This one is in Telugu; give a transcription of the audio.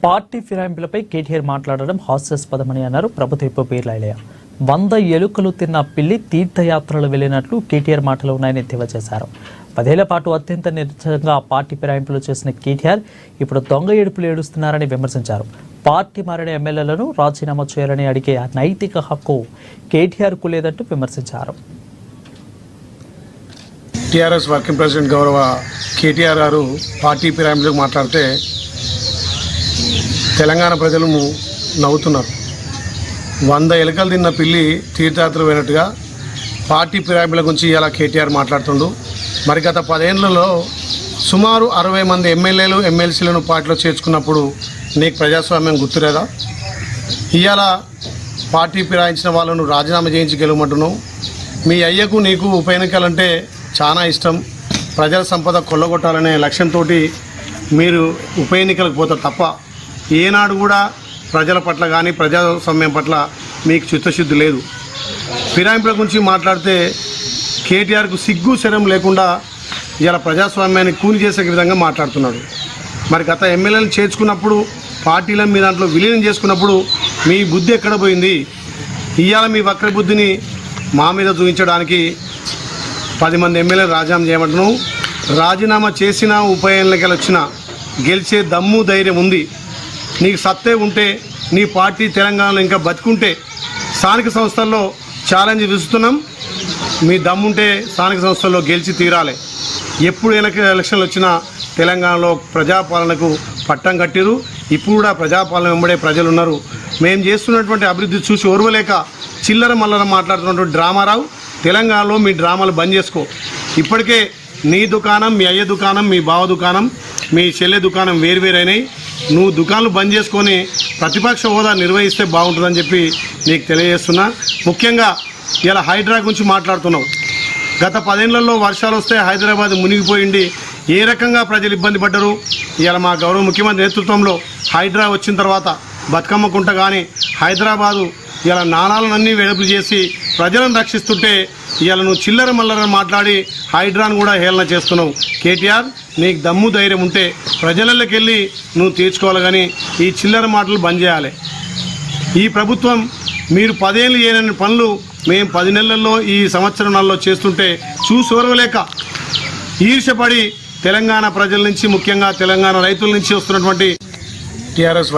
పార్టీ ఫిరాయింపులపై కేటీఆర్ మాట్లాడడం హాస్యాస్పదమని అన్నారు ప్రభుత్వ విప్ పేర్లయ్య. 100 ఎలుకలు తిన్న పిల్లి తీర్థయాత్రలు వెళ్లినట్లు కేటీఆర్ మాటలు ఉన్నాయని ఎద్దేవా చేశారు. 10 ఏళ్ల పాటు అత్యంత నిర్లక్ష్యంగా పార్టీ ఫిరాయింపులు చేసిన కేటీఆర్ ఇప్పుడు దొంగ ఏడుపులు ఏడుస్తున్నారని విమర్శించారు. పార్టీ మారిన ఎమ్మెల్యేలను రాజీనామా చేయాలని అడిగే నైతిక హక్కు కేటీఆర్కు లేదంటూ విమర్శించారు. టీఆర్ఎస్ వర్కింగ్ ప్రెసిడెంట్ గౌరవ కేటీఆర్ గారు పార్టీ ఫిరాయింపులకు మాట్లాడితే తెలంగాణ ప్రజలు నవ్వుతున్నారు. 100 ఎలుకలు తిన్న పిల్లి తీర్థయాత్ర పోయినట్టుగా పార్టీ ఫిరాయింపుల గురించి ఇలా కేటీఆర్ మాట్లాడుతుండు. మరి గత 10 ఏళ్లలో సుమారు 60 మంది ఎమ్మెల్యేలు ఎమ్మెల్సీలను పార్టీలో చేర్చుకున్నప్పుడు నీకు ప్రజాస్వామ్యం గుర్తులేదా? ఇవాళ పార్టీ ఫిరాయించిన వాళ్ళను రాజీనామా చేయించి గెలవమంటున్నావు. మీ అయ్యకు నీకు ఉప ఎన్నికలంటే చాలా ఇష్టం. ప్రజల సంపద కొల్లగొట్టాలనే లక్ష్యంతో మీరు ఉప ఎన్నికలకు పోతారు తప్ప ఏనాడు కూడా ప్రజల పట్ల కానీ ప్రజాస్వామ్యం పట్ల మీకు చిత్తశుద్ధి లేదు. ఫిరాయింపుల గురించి మాట్లాడితే కేటీఆర్కు సిగ్గు శరం లేకుండా ఇలా ప్రజాస్వామ్యాన్ని కూని చేసే విధంగా మాట్లాడుతున్నాడు. మరి గత ఎమ్మెల్యేలను చేర్చుకున్నప్పుడు పార్టీలను మీ దాంట్లో విలీనం చేసుకున్నప్పుడు మీ బుద్ధి ఎక్కడ పోయింది? ఇవాళ మీ వక్ర బుద్ధిని మా మీద చూపించడానికి 10 మంది ఎమ్మెల్యేలు రాజీనామా చేయమంటున్నావు. రాజీనామా చేసినా ఉప ఎన్నికలు వచ్చినా గెలిచే దమ్ము ధైర్యం ఉంది. నీకు సత్తే ఉంటే నీ పార్టీ తెలంగాణలో ఇంకా బతుకుంటే స్థానిక సంస్థల్లో ఛాలెంజ్ విసుస్తున్నాం. మీ దమ్ముంటే స్థానిక సంస్థల్లో గెలిచి తీరాలి. ఎప్పుడు ఎలక్షన్లు వచ్చినా తెలంగాణలో ప్రజాపాలనకు పట్టం కట్టిరు. ఇప్పుడు కూడా ప్రజాపాలన వెంబడే ప్రజలు ఉన్నారు. మేము చేస్తున్నటువంటి అభివృద్ధి చూసి ఓర్వలేక చిల్లర మల్లర మాట్లాడుతున్నటువంటి డ్రామారావు, తెలంగాణలో మీ డ్రామాలు బంద్ చేసుకో. ఇప్పటికే నీ దుకాణం, మీ అయ్య దుకాణం, మీ బావ దుకాణం, మీ చెల్లె దుకాణం వేరువేరైనాయి. నువ్వు దుకాణాలు బంద్ చేసుకొని ప్రతిపక్ష హోదా నిర్వహిస్తే బాగుంటుందని చెప్పి నీకు తెలియజేస్తున్నా. ముఖ్యంగా ఇలా హైడ్రా గురించి మాట్లాడుతున్నావు. గత 10 ఏళ్లలో వర్షాలు వస్తే హైదరాబాద్ మునిగిపోయింది. ఏ రకంగా ప్రజలు ఇబ్బంది పడ్డరు? ఇలా మా గౌరవ ముఖ్యమంత్రి నేతృత్వంలో హైడ్రా వచ్చిన తర్వాత బతుకమ్మ కుంట కానీ హైదరాబాదు ఇలా నాణాలన్నీ వెడపులు చేసి ప్రజలను రక్షిస్తుంటే ఇలా నువ్వు చిల్లర మల్లర మాట్లాడి హైడ్రాను కూడా హేళన చేస్తున్నావు. కేటీఆర్, నీకు దమ్ము ధైర్యం ఉంటే ప్రజలలోకి వెళ్ళి నువ్వు తీర్చుకోవాలి, కానీ ఈ చిల్లర మాటలు బంద్ చేయాలి. ఈ ప్రభుత్వం మీరు 10 ఏళ్ళు చేయని పనులు మేము 10 నెలల్లో ఈ సంవత్సరం నెలలో చేస్తుంటే చూసోరవలేక ఈర్ష్యపడి తెలంగాణ ప్రజల నుంచి, ముఖ్యంగా తెలంగాణ రైతుల నుంచి వస్తున్నటువంటి టీఆర్ఎస్